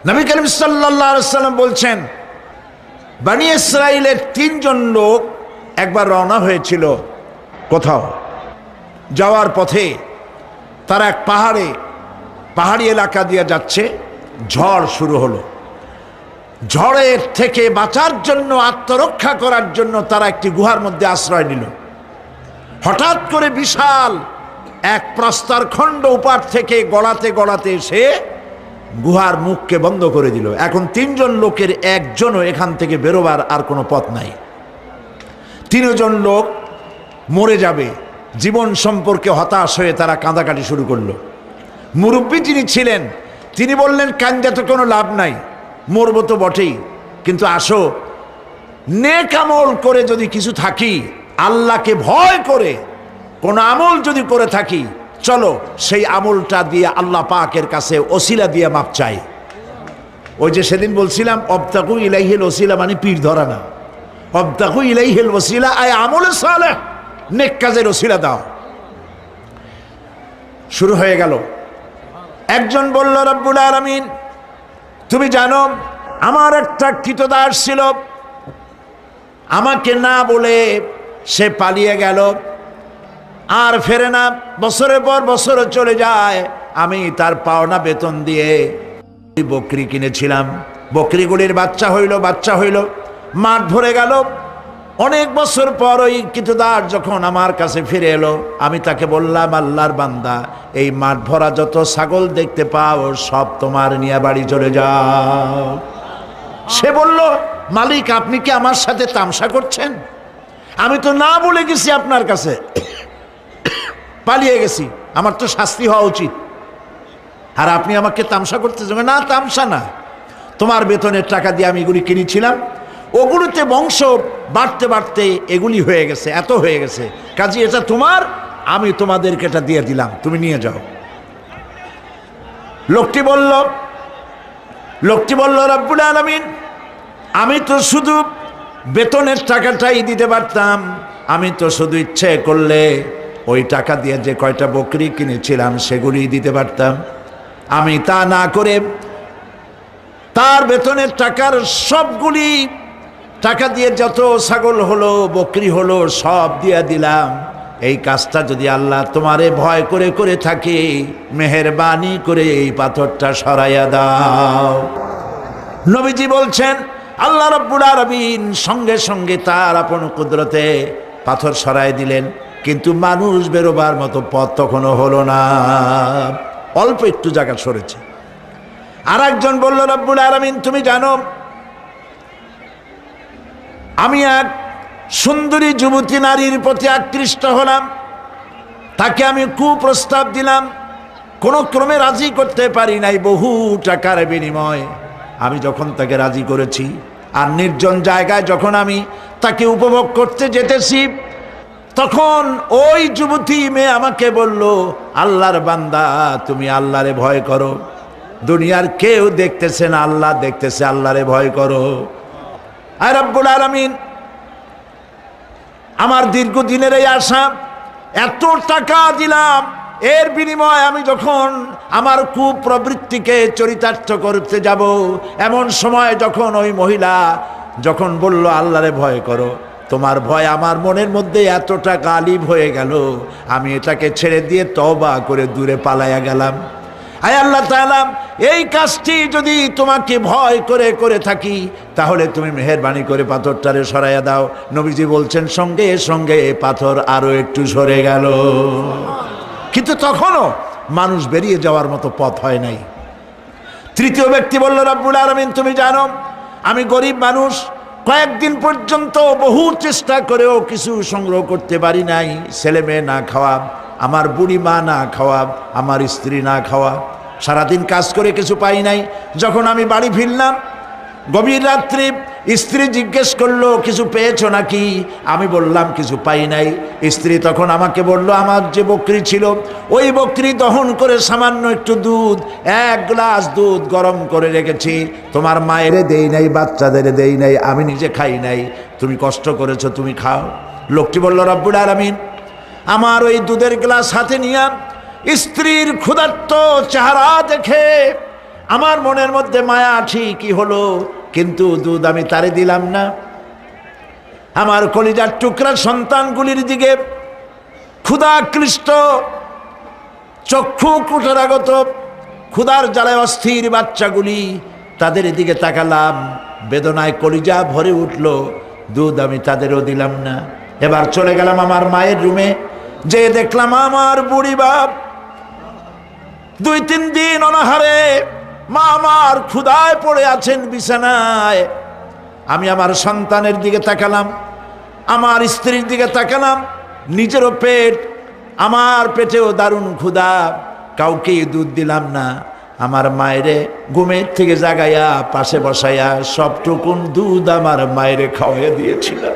নবী করিম সাল্লাল্লাহু আলাইহি ওয়াসাল্লাম বলছেন, বনি ইসরাইলের 3 জন লোক একবার রওনা হয়েছিল কোথাও যাওয়ার পথে। তারা এক পাহাড়ি এলাকা দিয়ে যাচ্ছে। ঝড় শুরু হলো। ঝড়ের থেকে বাঁচার জন্য, আত্মরক্ষা করার জন্য তারা একটি গুহার মধ্যে আশ্রয় নিল। হঠাৎ করে বিশাল এক প্রস্তর খণ্ড উপার থেকে গড়াতে গড়াতে এসে গুহার মুখকে বন্ধ করে দিল। এখন 3 জন লোকের একজনও এখান থেকে বেরোবার আর কোনো পথ নাই। 3 জন লোক মরে যাবে, জীবন সম্পর্কে হতাশ হয়ে তারা কাঁদাকাটি শুরু করলো। মুরব্বী যিনি ছিলেন তিনি বললেন, কান্দাতে কোনো লাভ নাই, মরবো তো বটেই, কিন্তু আসো নেক আমল করে যদি কিছু থাকি, আল্লাহকে ভয় করে কোন আমল যদি করে থাকি, চলো সেই আমলটা দিয়ে আল্লাহ পাকের কাছে ওসিলা দিয়ে মাপ চাই। ওই যে সেদিন বলছিলাম, অবতাকু ইলাইহিল ওসিলা মানে পীর ধরা না, অবতাকু ইলাইহিল ওসিলা আয় আমলে সালেহ, নেক কাজের ওসিলা দাও। শুরু হয়ে গেল। একজন বলল, রব্বুল আলামিন তুমি জানো আমার একটা কৃতদাস ছিল, আমাকে না বলে সে পালিয়ে গেল, আর ফেরে না, বছরের পর বছর চলে যায়। আমি তার পাওনা বেতন দিয়ে বকরি কিনেছিলাম, বকরিগুলির বাচ্চা হইল, মাঠ ভরে গেল। অনেক বছর পর ওই কৃতদাস যখন আমার কাছে ফিরে এলো, আমি তাকে বললাম, আল্লাহর বান্দা, এই মাঠ ভরা যত ছাগল দেখতে পাও সব তোমার নিয়ে বাড়ি চলে যাও। সে বলল, মালিক আপনি কি আমার সাথে তামসা করছেন? আমি তো না বলে গেছি আপনার কাছে, পালিয়ে গেছি, আমার তো শাস্তি হওয়া উচিত, আর আপনি আমাকে তামসা করতেছেন। না, তামসা না, তোমার বেতনের টাকা দিয়ে আমি এগুলি কিনেছিলাম, ওগুলোতে বংশ বাড়তে বাড়তে এগুলি হয়ে গেছে, এত হয়ে গেছে, কাজে এটা তোমার, আমি তোমাদেরকে এটা দিয়ে দিলাম, তুমি নিয়ে যাও। লোকটি বলল, রব্বুল আলামিন আমি তো শুধু বেতনের টাকাটাই দিতে পারতাম, আমি তো শুধু ইচ্ছে করলে ওই টাকা দিয়ে যে কয়টা বকরি কিনেছিলাম সেগুলি দিতে পারতাম। আমি তা না করে তার বেতনের টাকার সবগুলি টাকা দিয়ে যত ছাগল হলো, বকরি হলো, সব দিয়ে দিলাম। এই কাজটা যদি আল্লাহ তোমারে ভয় করে করে থাকে, মেহেরবানি করে এই পাথরটা সরাইয়া দাও। নবীজি বলছেন, আল্লাহ রাব্বুল আলামিন সঙ্গে সঙ্গে তার আপন কুদরতে পাথর সরাই দিলেন, কিন্তু মানুষ বেরোবার মতো পথ তখনও হলো না, অল্প একটু জায়গা সরেছে। আর একজন বলল, রাব্বুল আলামিন তুমি জানো আমি এক সুন্দরী যুবতী নারীর প্রতি আকৃষ্ট হলাম, তাকে আমি কুপ্রস্তাব দিলাম, কোনো ক্রমে রাজি করতে পারি নাই, বহু টাকার বিনিময় আমি যখন তাকে রাজি করেছি, আর নির্জন জায়গায় যখন আমি তাকে উপভোগ করতে যেতেছি, তখন ওই যুবতী মেয়ে আমাকে বলল, আল্লাহর বান্দা তুমি আল্লাহরে ভয় করো, দুনিয়ার কেউ দেখতেছে না, আল্লাহ দেখতেছে, আল্লাহরে ভয় করো। আর রব্বুল আলামিন আমার দীর্ঘদিনের এই আশা, এত টাকা দিলাম, এর বিনিময়ে আমি যখন আমার কুপ্রবৃত্তিকে চরিতার্থ করতে যাব, এমন সময় যখন ওই মহিলা যখন বলল আল্লাহরে ভয় করো, তোমার ভয় আমার মনের মধ্যে এতটা গালিব হয়ে গেল, আমি এটাকে ছেড়ে দিয়ে তওবা করে দূরে পালাইয়া গেলাম। আয় আল্লাহ তাআলা, এই কাজটি যদি তোমাকে ভয় করে করে থাকি, তাহলে তুমি মেহেরবানি করে পাথরটারে সরাইয়া দাও। নবীজি বলছেন, সঙ্গে সঙ্গে পাথর আরো একটু সরে গেল, কিন্তু তখনও মানুষ বেরিয়ে যাওয়ার মতো পথ হয় নাই। তৃতীয় ব্যক্তি বলল, রব্বুল আলামিন তুমি জানো আমি গরিব মানুষ, কয়েকদিন পর্যন্ত বহু চেষ্টা করেও কিছু সংগ্রহ করতে পারি নাই, ছেলে মেয়ে না খাওয়া, আমার বুড়ি মা না খাওয়া, আমার স্ত্রী না খাওয়া, সারাদিন কাজ করে কিছু পাই নাই। যখন আমি বাড়ি ফিরলাম গভীর রাত্রে, স্ত্রী জিজ্ঞেস করলো কিছু পেয়েছো নাকি? আমি বললাম কিছু পাই নাই। স্ত্রী তখন আমাকে বলল, আমার যে বকরি ছিল ওই বকরি দহন করে সামান্য একটু দুধ, 1 গ্লাস দুধ গরম করে রেখেছি, তোমার মায়েরে দেই নাই, বাচ্চাদের দেই নাই, আমি নিজে খাই নাই, তুমি কষ্ট করেছো, তুমি খাও। লোকটি বলল, রব্বুল আলামিন আমার ওই দুধের গ্লাস হাতে নিয়ে স্ত্রীর ক্ষুধার্ত চেহারা দেখে আমার মনের মধ্যে মায়া ঠিকই হলো, কিন্তু দুধ আমি তারে দিলাম না। আমার কলিজার টুকরা সন্তানগুলির দিকে ক্ষুধাকৃষ্ট চক্ষু কুটরাগত ক্ষুধার জ্বালায় অস্থির বাচ্চাগুলি, তাদের দিকে তাকালাম, বেদনায় কলিজা ভরে উঠল, দুধ আমি তাদেরও দিলাম না। এবার চলে গেলাম আমার মায়ের রুমে, যে দেখলাম আমার বুড়ি বাপ 2-3 দিন অনাহারে, মা আমার ক্ষুধায় পড়ে আছেন বিছানায়। আমি আমার সন্তানের দিকে তাকালাম, আমার স্ত্রীর দিকে তাকালাম, নিজেরও পেট, আমার পেটেও দারুণ ক্ষুধা, কাউকে দুধ দিলাম না। আমার মায়েরে ঘুমের থেকে জাগাইয়া পাশে বসাইয়া সবটুকুন দুধ আমার মায়েরে খাওয়াইয়া দিয়েছিলাম।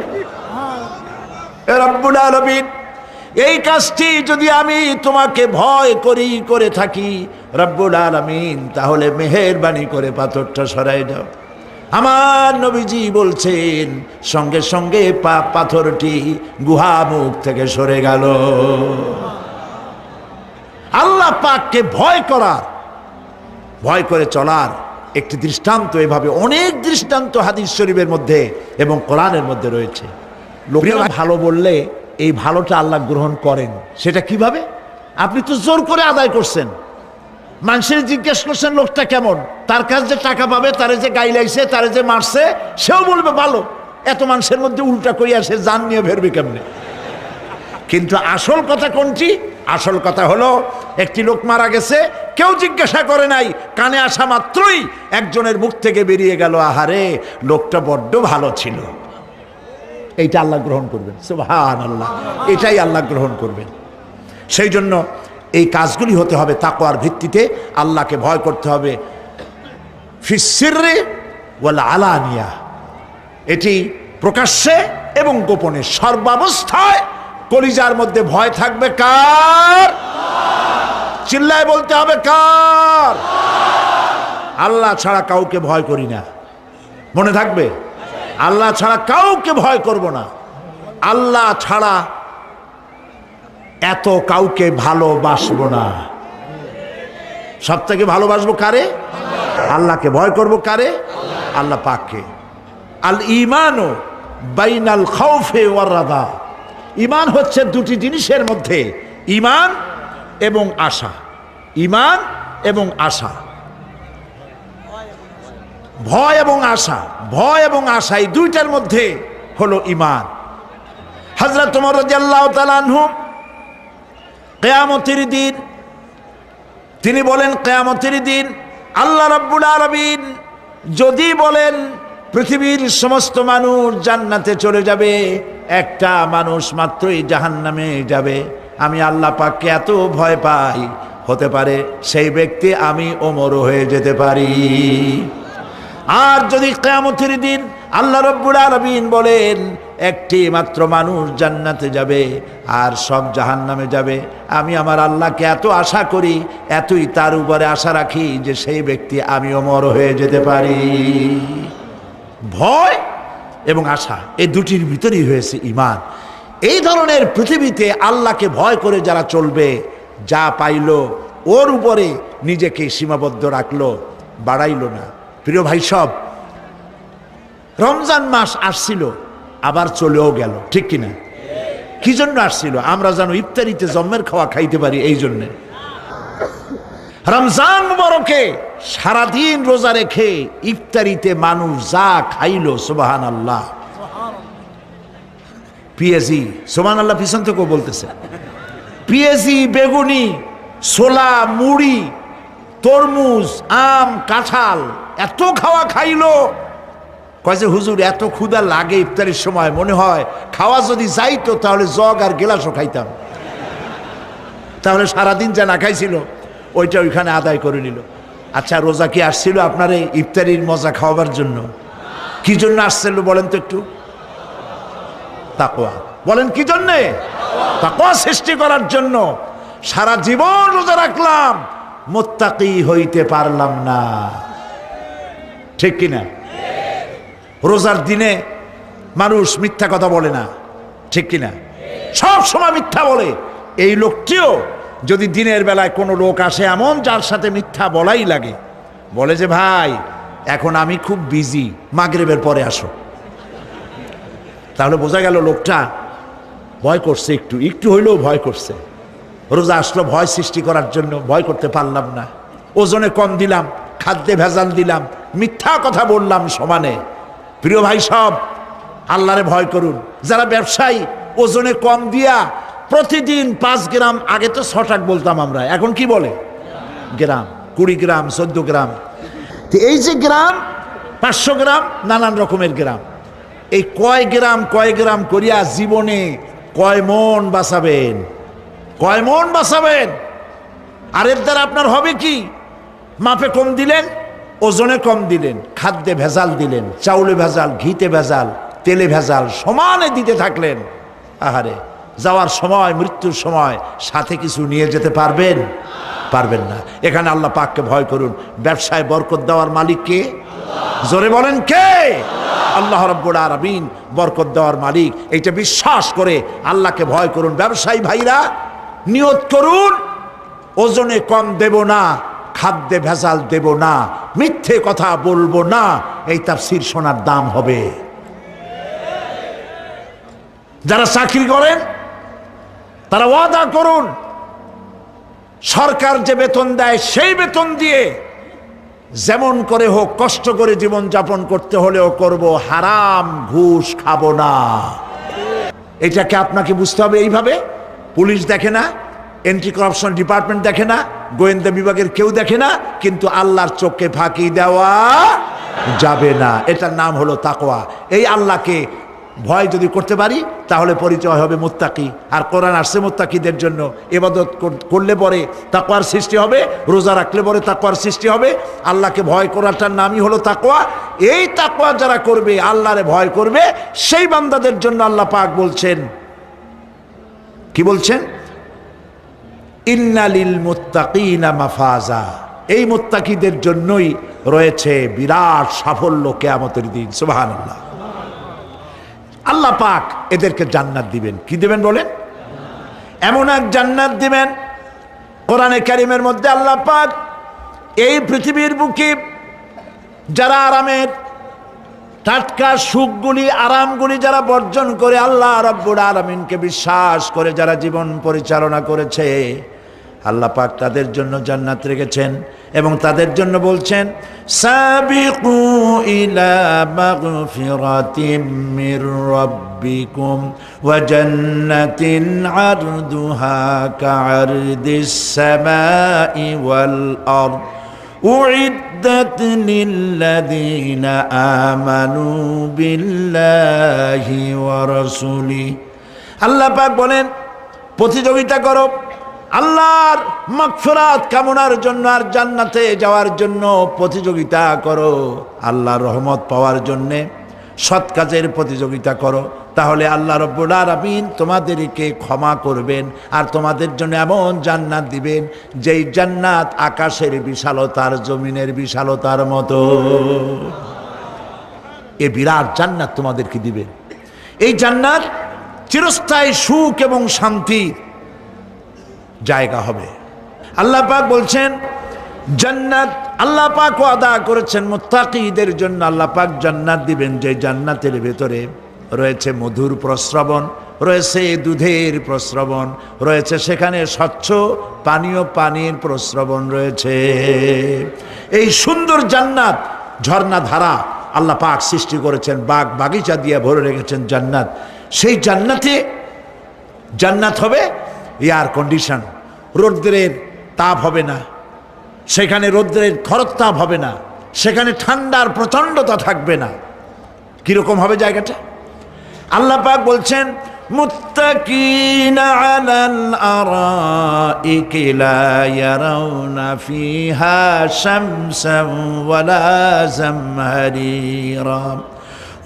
রব্বুল আলামিন, এই কাজটি যদি আমি তোমাকে ভয় করি করে থাকি রব্বুল আলামিন, তাহলে মেহেরবানি করে পাথরটা সরাই দাও। আমার নবীজি বলছেন, সঙ্গে সঙ্গে পাথরটি গুহা মুখ থেকে সরে গেল। আল্লাহ পাককে ভয় করার, ভয় করে চলার একটি দৃষ্টান্ত, এভাবে অনেক দৃষ্টান্ত হাদিস শরীফের মধ্যে এবং কোরআনের মধ্যে রয়েছে। লোকেরা ভালো বললে এই ভালোটা আল্লাহ গ্রহণ করেন। সেটা কিভাবে? আপনি তো জোর করে আদায় করছেন, মানুষের জিজ্ঞেস করছেন লোকটা কেমন, তার কাছে যে টাকা পাবে, তারে যে গাইলাইছে, তারে যে মারছে, সেও বলবে ভালো। এত মানুষের মধ্যে উল্টা করিয়া সে জান নিয়ে ফেরবে কেমনে? কিন্তু আসল কথা কোনটি? আসল কথা হলো, একটি লোক মারা গেছে, কেউ জিজ্ঞাসা করে নাই, কানে আসা মাত্রই একজনের মুখ থেকে বেরিয়ে গেল, আহারে লোকটা বড্ড ভালো ছিল। এইটা আল্লাহ গ্রহণ করবেন, সুবহানাল্লাহ, এটাই আল্লাহ গ্রহণ করবেন। সেই জন্য এই কাজগুলি হতে হবে তাকওয়ার ভিত্তিতে, আল্লাহকে ভয় করতে হবে ফিস সিররি ওয়াল আলানিয়া, এটি প্রকাশ্যে এবং গোপনে সর্বাবস্থায় কলিজার মধ্যে ভয় থাকবে কার? চিল্লায় বলতে হবে কার? আল্লাহ ছাড়া কাউকে ভয় করি না, মনে থাকবে। আল্লাহ ছাড়া কাউকে ভয় করব না, আল্লাহ ছাড়া এত কাউকে ভালোবাসবো না। সব থেকে ভালোবাসবো কারে? আল্লাহকে। ভয় করব কারে? আল্লাহ পাককে। আল ঈমানু বাইনাল খাউফি ওয়ার রাদা, ঈমান হচ্ছে দুটি জিনিসের মধ্যে, ঈমান এবং আশা। ঈমান এবং আশা, ভয় এবং আশা, ভয় এবং আশা, এই দুইটার মধ্যে হলো ঈমান। হযরত ওমর রাদিয়াল্লাহু তাআলা আনহু কিয়ামতের দিন তিনি বলেন, কিয়ামতের দিন আল্লাহ রাব্বুল আলামিন যদি বলেন পৃথিবীর সমস্ত মানুষ জান্নাতে চলে যাবে, একটা মানুষ মাত্রই জাহান্নামে যাবে, আমি আল্লাহ পাককে এত ভয় পাই, হতে পারে সেই ব্যক্তি আমি ওমরও হয়ে যেতে পারি। আর যদি কিয়ামতের দিন আল্লাহ রাব্বুল আলামিন বলেন একটি মাত্র মানুষ জান্নাতে যাবে আর সব জাহান্নামে যাবে, আমি আমার আল্লাহকে এত আশা করি, এতই তার উপরে আশা রাখি যে সেই ব্যক্তি আমি ওমর হয়ে যেতে পারি। ভয় এবং আশা, এই দুটির ভিতরেই হয়েছে ঈমান। এই ধরনের পৃথিবীতে আল্লাহকে ভয় করে যারা চলবে, যা পাইল ওর উপরে নিজেকে সীমাবদ্ধ রাখলো, বাড়াইল না। প্রিয় ভাই সব, রমজান মাস আসছিল আবার চলেও গেল, ঠিক কিনা? কি জন্য আসছিল? আমরা যেন ইফতারিতে জম্মের খাওয়া খাইতে পারি, এই জন্যে। রমজান মুবারকে সারাদিন রোজা রেখে ইফতারিতে মানুষ যা খাইল, সুবহানাল্লাহ। পেঁয়াজি, সুবহানাল্লাহ, পিছন থেকেও বলতেছে, পেঁয়াজি, বেগুনি, ছোলা, মুড়ি, তরমুজ, আম, কাঁঠাল, এত খাওয়া খাইলো। কয় যে হুজুর এত ক্ষুধা লাগে ইফতারের সময়, মনে হয় খাওয়া যদি যাইতো তাহলে জগ আর গেলাসও খাইতাম। তাহলে সারাদিন যা না খাইছিল ওইটা ওইখানে আদায় করে নিল। আচ্ছা, রোজা কি আসছিল আপনার এই ইফতারির মজা খাওয়াবার জন্য? কি জন্য আসছিল বলেন তো একটু? তাকওয়া। বলেন কি জন্যে? তাকওয়া সৃষ্টি করার জন্য। সারা জীবন রোজা রাখলাম, মুত্তাকি হইতে পারলাম না, ঠিক কিনা? রোজার দিনে মানুষ মিথ্যা কথা বলে না, ঠিক কিনা? সব সময় মিথ্যা বলে। এই লোকটিও যদি দিনের বেলায় কোনো লোক আসে এমন যার সাথে মিথ্যা বলাই লাগে, বলে যে ভাই এখন আমি খুব বিজি, মাগরিবের পরে আসো। তাহলে বোঝা গেল লোকটা ভয় করছে, একটু একটু হইলেও ভয় করছে। রোজা আসলো ভয় সৃষ্টি করার জন্য, ভয় করতে পারলাম না। ওজনে কম দিলাম, খাদ্যে ভেজাল দিলাম, মিথ্যা কথা বললাম সমানে। প্রিয় ভাই সব, আল্লাহরে ভয় করুন। যারা ব্যবসায়ী ওজনে কম দিয়া প্রতিদিন 5 গ্রাম, আগে তো 6 টাকা বলতাম আমরা, এখন কি বলে গ্রাম, 20 গ্রাম 14 গ্রাম। তো এই যে গ্রাম, 500 গ্রাম, নানান রকমের গ্রাম, এই কয় গ্রাম করিয়া জীবনে কয় মন বাঁচাবেন, কয় মন বাঁচাবেন? আর এর দ্বারা আপনার হবে কি? মাপে কম দিলেন, ওজনে কম দিলেন, খাদ্যে ভেজাল দিলেন, চাউলে ভেজাল, ঘিতে ভেজাল, তেলে ভেজাল, সমানে দিতে থাকলেন। আহারে, যাওয়ার সময়, মৃত্যুর সময় সাথে কিছু নিয়ে যেতে পারবেন? পারবেন না। এখানে আল্লাহ পাককে ভয় করুন। ব্যবসায় বরকত দেওয়ার মালিক কে? জোরে বলেন কে? আল্লাহ রাব্বুল আলামিন বরকত দেওয়ার মালিক। এইটা বিশ্বাস করে আল্লাহকে ভয় করুন। ব্যবসায়ী ভাইরা নিয়ত করুন, ওজনে কম দেব না, খাদ্যে ভেজাল দেব না, মিথ্যে কথা বলবো না। এই তাফসীর শোনার দাম হবে। যারা চাকরি করেন তারা ওয়াদা করুন, সরকার যে বেতন দেয় সেই বেতন দিয়ে যেমন করে হোক কষ্ট করে জীবন যাপন করতে হলেও করব, হারাম ঘুষ খাবো না। এটাকে আপনাকে বুঝতে হবে এইভাবে। পুলিশ দেখে না, এন্টি করাপশন ডিপার্টমেন্ট দেখে না, গোয়েন্দা বিভাগের কেউ দেখে না, কিন্তু আল্লাহর চোখে ফাঁকি দেওয়া যাবে না। এটার নাম হলো তাকওয়া। এই আল্লাহকে ভয় যদি করতে পারি তাহলে পরিচয় হবে মুত্তাকি। আর কোরআন আসছে মুত্তাকিদের জন্য। ইবাদত করলে পরে তাকওয়ার সৃষ্টি হবে, রোজা রাখলে পরে তাকওয়ার সৃষ্টি হবে। আল্লাহকে ভয় করাটার নামই হলো তাকওয়া। এই তাকওয়া যারা করবে, আল্লাহরে ভয় করবে, সেই বান্দাদের জন্য আল্লাহ পাক বলছেন, কি বলছেন? ইন্নালিল মুত্তাকিনা মাফাজা। এই মুত্তাকিদের জন্যই রয়েছে বিরাট সাফল্য কিয়ামতের দিন। সুবহানাল্লাহ। আল্লাহ পাক এদেরকে জান্নাত দিবেন। কি দিবেন বলেন? এমন এক জান্নাত দিবেন, কোরআনে কারীমের মধ্যে আল্লাহ পাক এই পৃথিবীর বুকে যারা আরামের টাটকা সুখগুলি, আরামগুলি যারা বর্জন করে আল্লাহ রাব্বুল আলামিনকে বিশ্বাস করে যারা জীবন পরিচালনা করেছে, আল্লাহ পাক তাদের জন্য জান্নাত রেখেছেন। এবং তাদের জন্য বলছেন, সাবিকু ইলা মাগফিরাতিম মির রাব্বিকুম ওয়া জান্নাতিন আরদুহা কাআরদিস সামাই ওয়াল আরদ উইদ্দাত লিল্লাযীনা আমানু বিল্লাহি ওয়া রাসূলিহি। আল্লাহ পাক বলেন, প্রতিযোগিতা করো আল্লাহর মাগফিরাত কামনার জন্য আর জান্নাতে যাওয়ার জন্য প্রতিযোগিতা করো। আল্লাহর রহমত পাওয়ার জন্য সৎ কাজের প্রতিযোগিতা করো, তাহলে আল্লাহ রাব্বুল আলামিন তোমাদেরকে ক্ষমা করবেন আর তোমাদের জন্য এমন জান্নাত দিবেন যেই জান্নাত আকাশের বিশালতার, জমিনের বিশালতার মতো। এই বিরাট জান্নাত তোমাদেরকে দিবেন। এই জান্নাত চিরস্থায়ী সুখ এবং শান্তির জায়গা হবে। আল্লাহ পাক বলছেন জান্নাত, আল্লাহ পাক ওয়াদা করেছেন মুত্তাকিদের জন্য আল্লাহ পাক জান্নাত দিবেন, যে জান্নাতের ভেতরে রয়েছে মধুর প্রস্রবণ, রয়েছে দুধের প্রস্রবণ, রয়েছে সেখানে স্বচ্ছ পানীয় পানির প্রস্রবণ রয়েছে। এই সুন্দর জান্নাত, ঝর্ণা ধারা আল্লাহ পাক সৃষ্টি করেছেন, বাগ বাগিচা দিয়ে ভরে রেখেছেন জান্নাত। সেই জান্নাতে, জান্নাত হবে এয়ার কন্ডিশন, রৌদ্রের তাপ হবে না সেখানে, রৌদ্রের খরতাপ হবে না সেখানে, ঠান্ডার প্রচণ্ডতা থাকবে না। কিরকম হবে জায়গাটা? আল্লাহ পাক বলছেন, মুত্তাকিনা আলাল আরাইকি লা ইয়ারাউনা ফিহা শামসান ওয়ালা জামহারিরা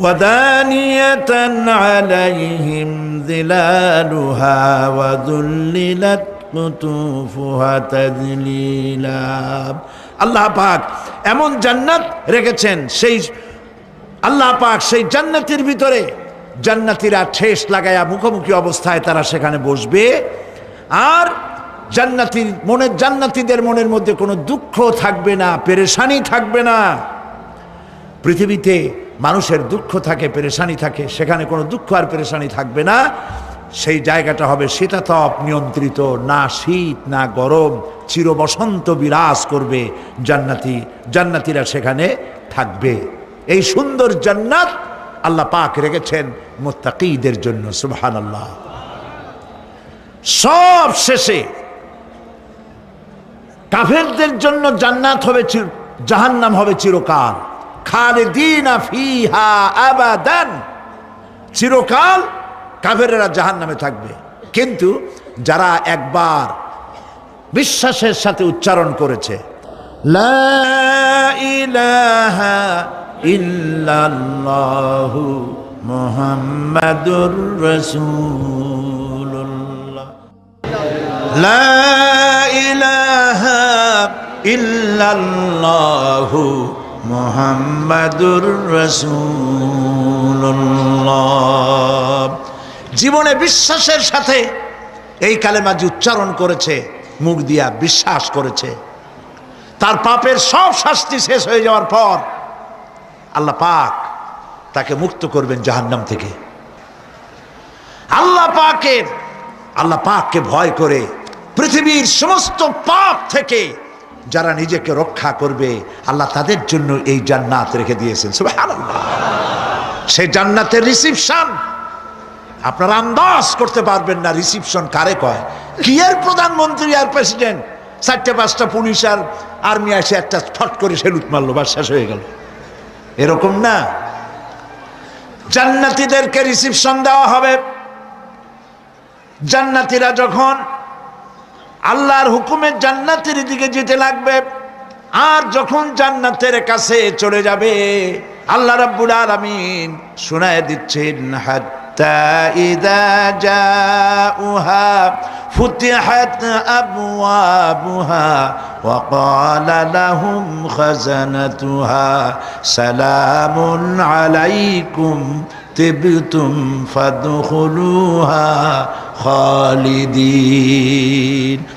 ودانية عليهم ظلالها وذللت قطوفها تذليلا। আল্লাহ পাক এমন জান্নাত রেখেছেন, সেই আল্লাহ পাক সেই জান্নাতের ভিতরে জান্নাতীরা ঠেস লাগায়া মুখোমুখি অবস্থায় তারা সেখানে বসবে। আর জান্নাতীদের মনের মধ্যে কোনো দুঃখ থাকবে না, পেরেশানি থাকবে না। পৃথিবীতে মানুষের দুঃখ থাকে, পেরেশানি থাকে, সেখানে কোনো দুঃখ আর পেরেশানি থাকবে না। সেই জায়গাটা হবে শীতাতপ নিয়ন্ত্রিত, না শীত না গরম, চির বসন্ত বিরাজ করবে। জান্নাতীরা সেখানে থাকবে। এই সুন্দর জান্নাত আল্লাহ পাক রেখেছেন মুত্তাকীদের জন্য। সুবহানাল্লাহ। সব শেষে কাফেরদের জন্য জান্নাত হবে, জাহান্নাম হবে চিরকাল। খালিদিনা ফিহা আবাদান, চিরকাল কাফেরেরা জাহান্নামে থাকবে। কিন্তু যারা একবার বিশ্বাসের সাথে উচ্চারণ করেছে লা ইলাহা ইল্লাল্লাহু মুহাম্মাদুর রাসূলুল্লাহ, লা ইলাহা ইল্লাল্লাহু মুহাম্মাদুর রাসূলুল্লাহ। জীবনে বিশ্বাসের সাথে এই কালেমা যে উচ্চারণ করেছে, মুখ দিয়া বিশ্বাস করেছে, তার পাপের সব শাস্তি শেষ হয়ে যাওয়ার পর আল্লাহ পাক তাকে মুক্ত করবেন জাহান্নাম থেকে। আল্লাহ পাককে ভয় করে পৃথিবীর সমস্ত পাপ থেকে যারা নিজেকে রক্ষা করবে, আল্লাহ তাদের জন্য এই জান্নাত রেখে দিয়েছেন। সুবহানাল্লাহ। সেই জান্নাতের রিসিপশন আপনারা আন্দাজ করতে পারবেন না। রিসিপশন কারে কয়? কি এর প্রধানমন্ত্রী আর প্রেসিডেন্ট, 4-5টা পুলিশ আর আর্মি এসে একটা ফট করে সেলুট মারলো, বা শেষ হয়ে গেল, এরকম না। জান্নাতীদেরকে রিসিপশন দেওয়া হবে। জান্নাতীরা যখন আল্লাহর হুকুমে জান্নাতের দিকে যেতে লাগবে, আর যখন জান্নাতের কাছে চলে যাবে, আল্লাহ রাব্বুল আলামিন শোনায় দিচ্ছেন হাত্তা ইযা জাউহা ফুতিহাত আবওয়াবুহা ওয়া ক্বালা লাহুম খাজানাতুহা সালামুন আলাইকুম তিবতুম ফাদখুলুহা খালিদিন।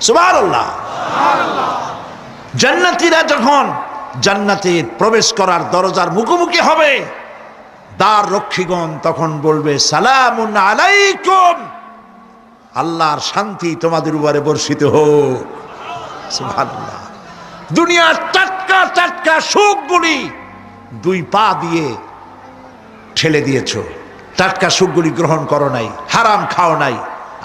সুবহানাল্লাহ। জান্নাতীরা যখন জান্নাতে প্রবেশ করার দরজার মুখোমুখি হবে, দ্বার রক্ষীগণ তখন বলবে সালামুন আলাইকুম, আল্লাহর শান্তি তোমাদের উপরে বর্ষিত হোক। সুবহানাল্লাহ। দুনিয়ার টাটকা টাটকা সুখগুলি 2 পা দিয়ে ঠেলে দিয়েছো, টাটকা সুখগুলি গ্রহণ করো নাই, হারাম খাও নাই,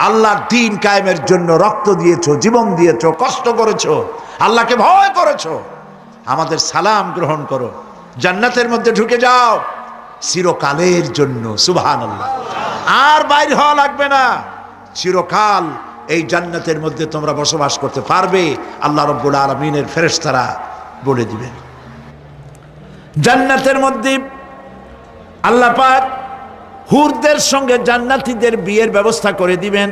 আল্লাহর দ্বীন কায়েমের জন্য রক্ত দিয়েছো, জীবন দিয়েছো, কষ্ট করেছো, আল্লাহকে ভয় করেছো। আমাদের সালাম গ্রহণ করো, জান্নাতের মধ্যে ঢুকে যাও চিরকালের জন্য। সুবহানাল্লাহ। আর বাইরে হওয়া লাগবে না, চিরকাল এই জান্নাতের মধ্যে তোমরা বসবাস করতে পারবে। আল্লাহ রাব্বুল আলামিনের ফেরেশতারা বলে দিবেন। জান্নাতের মধ্যে আল্লাহ পাক হুরদের সঙ্গে জান্নাতীদের বিয়ের ব্যবস্থা করে দিবেন।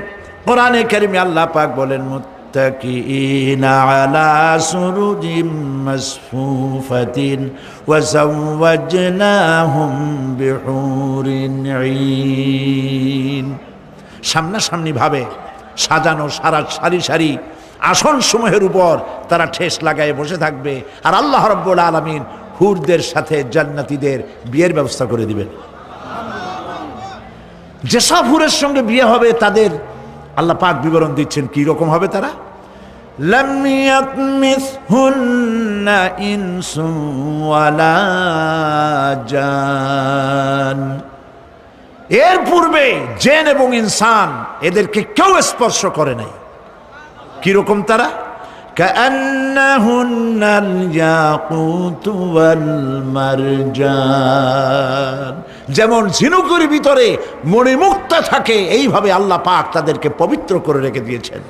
কোরআনে কারিমে আল্লাহ পাক বলেন মুত্তাকিইনা আলা সুরুজিম মাসফুফাতিন ওয়া যাওয়াজনাহুম বিহুরিন ঈন। সামনাসামনি ভাবে সাজানো সারি সারি আসন সমূহের উপর তারা ঠেস লাগায় বসে থাকবে, আর আল্লাহ রাব্বুল আলামিন হুরদের সাথে জান্নাতীদের বিয়ের ব্যবস্থা করে দিবেন। যেসব হুরের সঙ্গে বিয়ে হবে তাদের আল্লাহ পাক বিবরণ দিচ্ছেন কি রকম হবে তারা। লাম ইয়াতমিসহুন্না ইনসুন ওয়ালা জান, এর পূর্বে জিন এবং ইনসান এদেরকে কেউ স্পর্শ করে নাই। কি রকম তারা? কাআন্নাহুন্নাল ইয়াকুতু ওয়াল মারজান, যেমন ঝিনুকের ভিতরে মণিমুক্তা থাকে, এইভাবে আল্লাহ পাক তাদেরকে পবিত্র করে রেখে দিয়েছেন।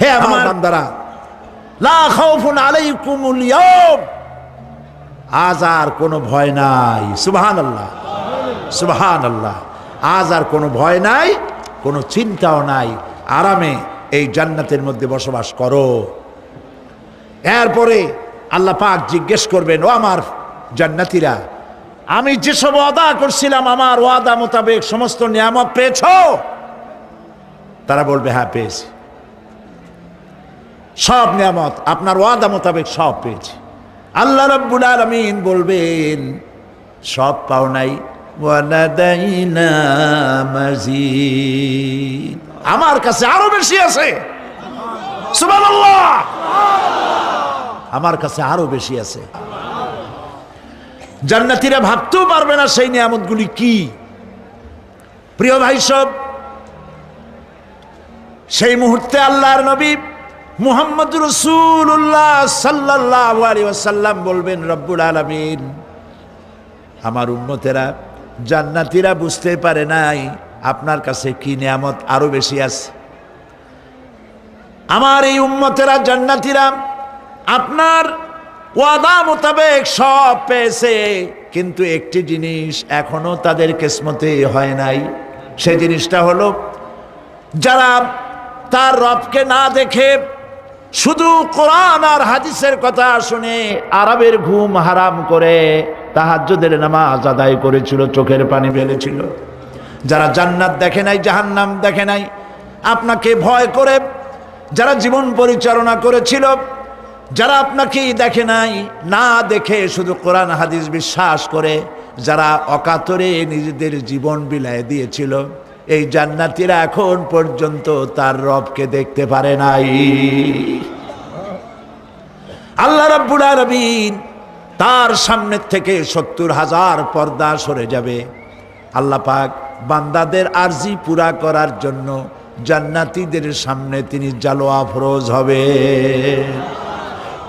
হে আমার বান্দারা, লা খাউফুন আলাইকুমুল ইয়াউম, আজ আর কোনো ভয় নাই। সুবহানাল্লাহ, সুবহানাল্লাহ। আজ আর কোনো ভয় নাই, কোনো চিন্তাও নাই, আরামে এই জান্নাতের মধ্যে বসবাস করো। এরপরে আল্লাহ পাক জিজ্ঞেস করবেন, ও আমার জান্নাতীরা, আমি যেসব ওয়াদা করছিলাম আমার ওয়াদা মোতাবেক সমস্ত নিয়ামত পেয়েছো? তারা বলবে হ্যাঁ পেয়েছি, সব নিয়ামত আপনার ওয়াদা মোতাবেক সব পেয়েছি। আল্লাহ রাব্বুল আলামিন বলবেন সব পাও নাই, ওয়ালাদাইনা মাজিদ, আমার কাছে আরো বেশি আছে। সুবহানাল্লাহ, আমার কাছে আরো বেশি আছে। জান্নাতীরা ভাবতেও পারবে না সেই নিয়ামতগুলি কি। প্রিয় ভাই সব, সেই মুহূর্তে আল্লাহর নবী মুহাম্মদ রাসূলুল্লাহ সাল্লাল্লাহু আলাইহি ওয়াসাল্লাম বলবেন রব্বুল আলামিন, আমার উম্মতেরা জান্নাতীরা বুঝতে পারে নাই আপনার কাছে কি নিয়ামত আরো বেশি আছে। আমার এই উম্মতেরা জান্নাতীরা আপনার ওয়াদা মোতাবেক সব পেয়েছে, কিন্তু একটি জিনিস এখনো তাদের কিসমতে হয় নাই। সেই জিনিসটা হলো যারা তার রবকে না দেখে শুধু কোরআন আর হাদিসের কথা শুনে আরবের ঘুম হারাম করে তাহাজ্জুদের নামাজ আদায় করেছিল, চোখের পানি ফেলেছিল, যারা জান্নাত দেখে নাই, জাহান্নাম দেখে নাই, আপনাকে ভয় করে যারা জীবন পরিচালনা করেছিল, যারা আপনাকে দেখে নাই, না দেখে শুধু কোরআন হাদিস বিশ্বাস করে যারা অকাতরে নিজেদের জীবন বিলায় দিয়েছিল, এই জান্নাতীরা এখন পর্যন্ত তার রবকে দেখতে পারে নাই। আল্লাহ রাব্বুল আলামিন তার সামনে থেকে ৭০,০০০ পর্দা সরে যাবে। আল্লাহ পাক বান্দাদের আরজি পুরা করার জন্য জান্নাতীদের সামনে তিনি জালোয়া ফরোজ হবে।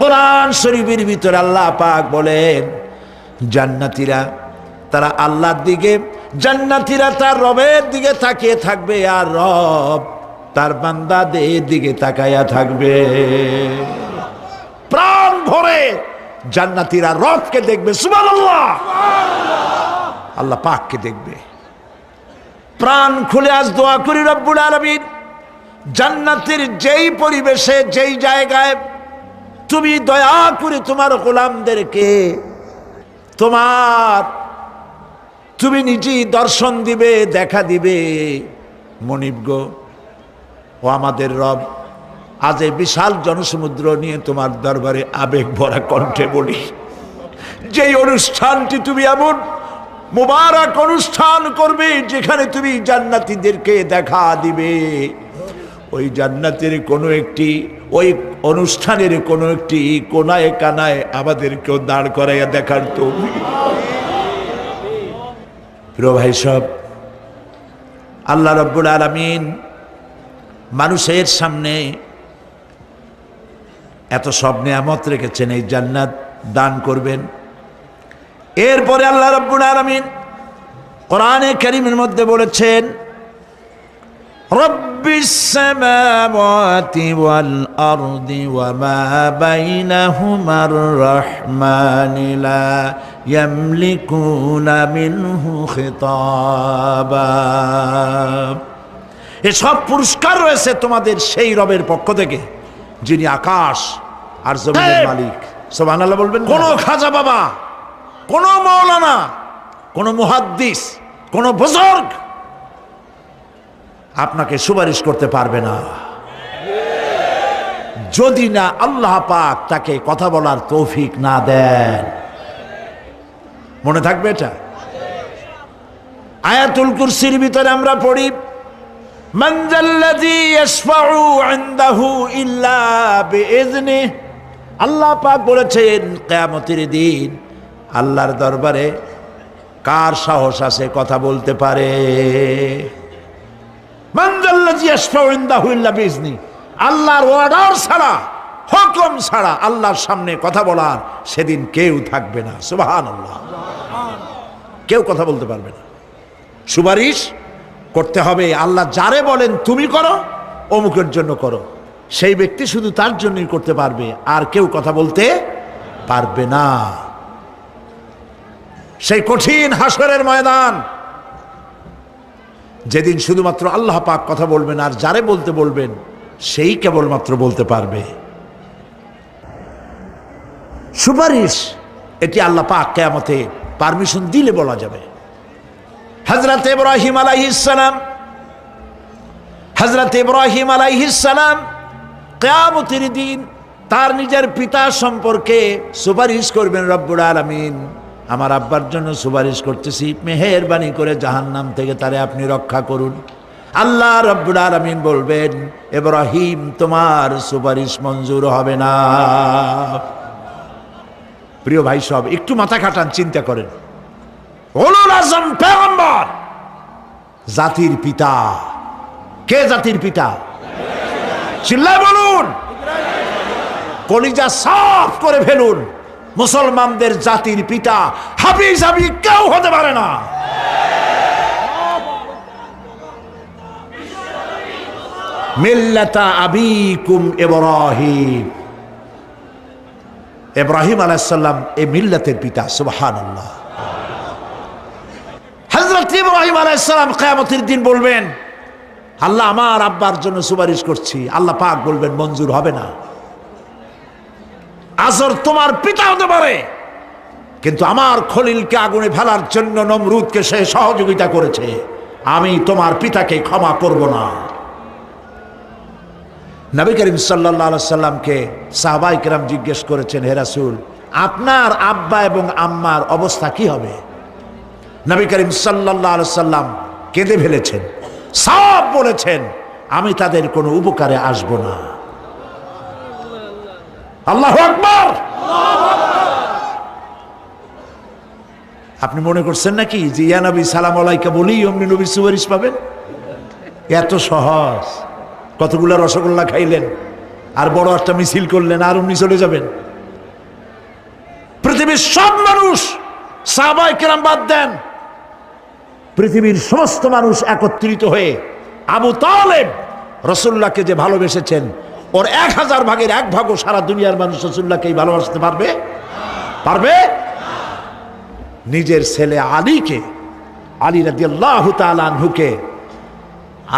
কোরআন শরীফের ভিতরে আল্লাহ পাক বলেন জান্নাতীরা তারা আল্লাহর দিকে, জান্নাতীরা তার রবের দিকে তাকিয়ে থাকবে, আর রব তার বান্দাদের দিকে তাকায়া থাকবে। প্রাণ ভরে জান্নাতীরা রবকে দেখবে, সুবহানাল্লাহ, আল্লাহ পাককে দেখবে। প্রাণ খুলে আজ দোয়া করি রব্বুল আলামিন, জান্নাতের যেই পরিবেশে যেই জায়গায় তুমি দয়া করে তোমার গোলামদেরকে তুমি নিজেই দর্শন দিবে, দেখা দিবে। মনিব গো, ও আমাদের রব, আজ এই বিশাল জনসমুদ্র নিয়ে তোমার দরবারে আবেগ ভরা কণ্ঠে বলি, যেই অনুষ্ঠানটি তুমি এমন মুবারক অনুষ্ঠান করবে যেখানে তুমি জান্নাতীদেরকে দেখা দিবে, ওই জান্নাতের কোনো একটি, ওই অনুষ্ঠানের কোনো একটি কোনায় কানায় আমাদেরকেও দাঁড় করাইয়া দেখার তৌফিক। প্রিয় ভাই সব, আল্লাহ রাব্বুল আলামিন মানুষের সামনে এত সব নিয়ামত রেখেছেন, এই জান্নাত দান করবেন। এরপরে আল্লাহ রাব্বুল আলামিন কোরআনে কারীমের মধ্যে বলেছেন রব্বিস সামাওয়াতি ওয়াল আরদি ওয়া মা বাইনাহুমার রাহমানি লা ইয়ামলিকুনা মিনহু খিতাবা। এসব পুরস্কার রয়েছে তোমাদের সেই রবের পক্ষ থেকে যিনি আকাশ আর জমিনের মালিক। সুবহানাল্লাহ বলবেন। কোন খাজা বাবা, কোন মাওলানা, কোন মুহাদ্দিস, কোন বুজুর্গ আপনাকে সুপারিশ করতে পারবে না যদি না আল্লাহ পাক তাকে কথা বলার তৌফিক না দেন। মনে থাকবে এটা। আয়াতুল কুরসির ভিতরে আমরা পড়ি মান যাল্লাযী ইয়াশফাউ ইনদাহু ইল্লা বিইজনিহি। আল্লাহ পাক বলেছেন কিয়ামতের দিন আল্লাহর দরবারে কার সাহস আছে কথা বলতে পারে। মান যাল্লাযী ইয়াশফাউ ইনদাহু ইল্লা বিইজনিহি, আল্লাহর অর্ডার ছাড়া, হুকুম ছাড়া আল্লাহর সামনে কথা বলার সেদিন কেউ থাকবে না। সুবহানাল্লাহ, কেউ কথা বলতে পারবে না। সুপারিশ করতে হবে আল্লাহ যারে বলেন তুমি করো, অমুকের জন্য করো, সেই ব্যক্তি শুধু তার জন্যই করতে পারবে, আর কেউ কথা বলতে পারবে না। সেই কঠিন হাসরের ময়দান, যেদিন শুধুমাত্র আল্লাহ পাক কথা বলবেন, আর যারে বলতে বলবেন সেই কেবলমাত্র বলতে পারবে। সুপারিশ এটি আল্লাহ পাক কিয়ামতে পারমিশন দিলে বলা যাবে। হযরত ইব্রাহিম আলাইহিস সালাম হযরত ইব্রাহিম আলাইহিস সালাম কিয়ামতের দিন তার নিজের পিতা সম্পর্কে সুপারিশ করবেন, রব্বুল আলামিন আমার আব্বার জন্য সুপারিশ করতেছি, মেহেরবানি করে জাহান্নাম থেকে তারে আপনি রক্ষা করুন। আল্লাহ রব্বুল আলামিন বলবেন, ইব্রাহিম তোমার সুপারিশ মঞ্জুর হবে না। প্রিয় ভাই সব, একটু মাথা খাটান, চিন্তা করেন। উলুল আযম পয়গম্বর, জাতির পিতা। কে জাতির পিতা? চিল্লায় বলুন, কলিজা সাফ করে ফেলুন। মুসলমানদের জাতির পিতা হাফিজ হাবি কেউ হতে পারে না। মিল্লাতা আবিকুম ইব্রাহিম, ইব্রাহিম আলাইহিস সালাম এই মিল্লাতের পিতা। সুবহানাল্লাহ। হযরত ইব্রাহিম আলাইহিস সালাম কিয়ামতের দিন বলবেন, আল্লাহ আমার আব্বার জন্য সুপারিশ করছি। আল্লাহ পাক বলবেন মঞ্জুর হবে না। আজর তোমার পিতা হতে পারে, কিন্তু আমার খলিলকে আগুনে ফেলার জন্য নমরুদকে সে সহযোগিতা করেছে, আমি তোমার পিতাকে ক্ষমা করব না। নবী করিম সাল্লাল্লাহু আলাইহি সাল্লামকে সাহাবায়ে কেরাম জিজ্ঞেস করেছেন, হে রাসূল আপনার আব্বা এবং আম্মার অবস্থা কি হবে? নবী করিম সাল্লাল্লাহু আলাইহি সাল্লাম কেঁদে ফেলেছেন, সব বলেছেন আমি তাদের কোনো উপকারে আসব না। আল্লাহু আকবার। আপনি মনে করছেন নাকি যে ইয়া নবী সালাম আলাইকা বলি অমনি নবী সুপারিশ পাবেন? এত সহজ। কতগুলা রসগোল্লা খাইলেন আর বড় একটা মিছিল করলেন আর অমনি চলে যাবেন? পৃথিবীর সব মানুষ, সাহাবায়ে কেরাম বাদ দেন, পৃথিবীর সমস্ত মানুষ একত্রিত হয়ে আবু তালেব রাসূলুল্লাহকে যে ভালোবেসেছেন, ওর 1000 ভাগের 1 ভাগও সারা দুনিয়ার মানুষ রাসূলুল্লাহকেই ভালোবাসতে পারবে? পারবে? নিজের ছেলে আলীকে, আলী রাদিয়াল্লাহু তাআলা আনহুকে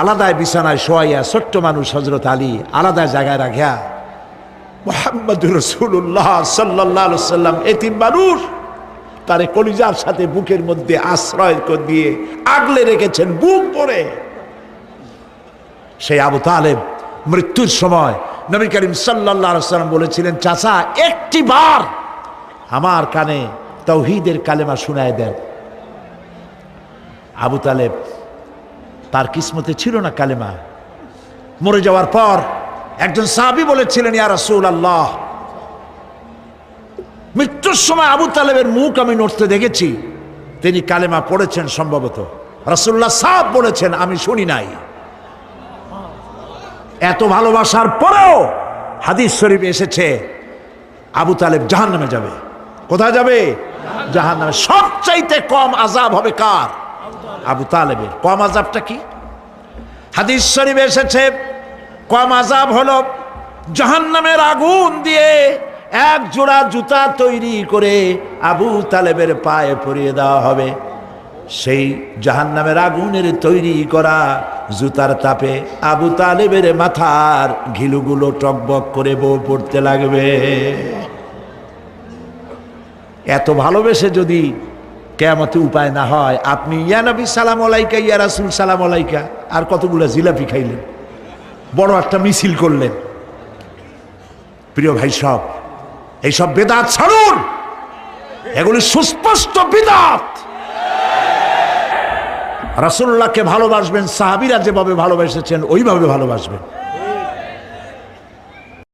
আলাদায় বিছানায় শোয়াইয়া, ছোট্ট মানুষ হযরত আলী আলাদা জায়গায় রাখিয়া মুহাম্মদুর রাসূলুল্লাহ সাল্লাল্লাহু আলাইহি ওয়াসাল্লাম এতিম মানুষ তারে কলিজার সাথে বুকের মধ্যে আশ্রয় করে দিয়ে আগলে রেখেছেন বুক ভরে। সেই আবু তালেব মৃত্যুর সময় নবী করিম সাল্লাল্লাহু আলাইহি ওয়াসাল্লাম বলেছিলেন, চাচা একটি বার আমার কানে তাওহীদের কালেমা শোনায় দেন। আবু তালেব তার কিসমতে ছিল না কালেমা। মরে যাওয়ার পর একজন সাহাবী বলেছিলেন, ইয়া রাসূলুল্লাহ মৃত্যুর সময় আবু তালেবের মুখ আমি নড়তে দেখেছি, তিনি কালেমা পড়েছেন সম্ভবত। রাসূলুল্লাহ সাহেব বলেছেন আমি শুনি নাই। এত ভালোবাসার পরেও হাদিস শরীফে এসেছে আবু তালেব জাহান্নামে যাবে। কোথায় যাবে? জাহান্নামে। সবচাইতে কম আযাব হবে কার? আবু তালেবের। কম আযাবটা কি? হাদিস শরীফে এসেছে কম আযাব হলো জাহান্নামের আগুন দিয়ে এক জোড়া জুতা তৈরি করে আবু তালেবের পায়ে পরিয়ে দেওয়া হবে। সেই জাহান্নামের আগুনের তৈরি করা জুতার তাপে আবু তালেবের মাথার ঘিলুগুলো টকবক করে বউ পড়তে লাগবে। এত ভালোবেসে যদি কিয়ামতে উপায় না হয়, আপনি ইয়া নবী সালাম আলাইকা, ইয়া রাসূল সালাম আলাইকা আর কতগুলো জিলাপি খাইলেন, বড় একটা মিছিল করলেন। প্রিয় ভাই সব, এইসব বেদাত ছাড়ুন, এগুলি সুস্পষ্ট বিদআত। রাসূলুল্লাহকে ভালোবাসবেন, সাহাবীরা যেভাবে ভালোবেসেছেন ওইভাবে ভালোবাসবেন।